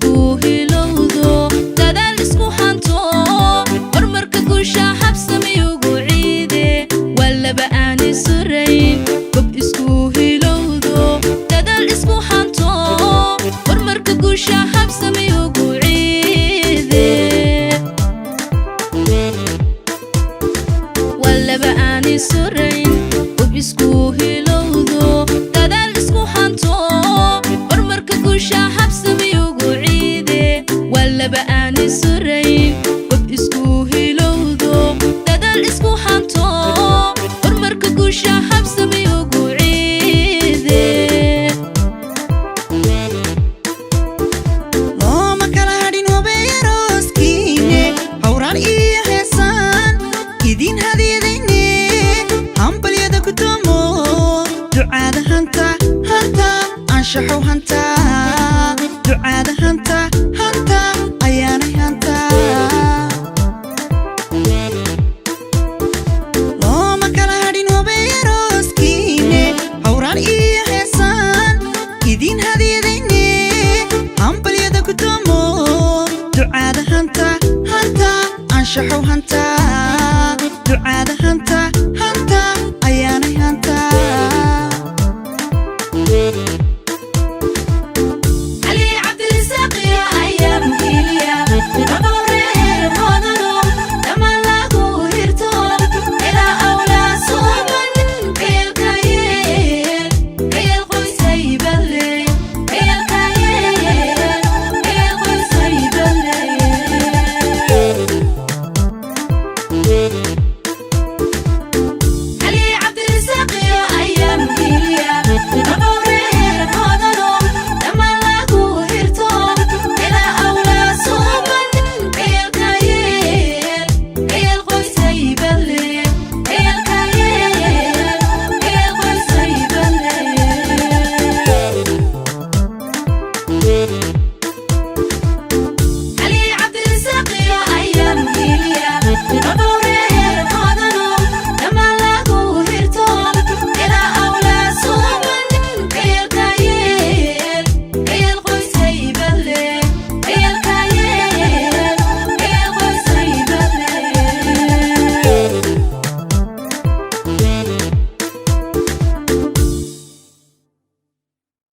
isku hilowdo dadaal isku hanto horumarka guusha habsami ugu ciide walaba aan isurayn gob isku hilowdo dadaal isku hanto horumarka guusha habsami ugu ciide walaba aan isurayn gob isku hilowdo dadaal isku hanto horumarka guusha habsami ugu ciide walaba aan isurayn gob isku hilowdo dadaal isku hanto horumarka guusha habsami ugu ciide looma kala hadhin hubeeroskiine hawraan iyo heesaan idin hadidayne hambalyada ku damo ducaada hanta anshaxow hanta ducaada hanta ayaanay hanta looma kala hadhin hubeeroskiine hawraan iyo heesaan idin hadidayne hambalyada ku damo ducaada hanta anshaxow hanta ducaada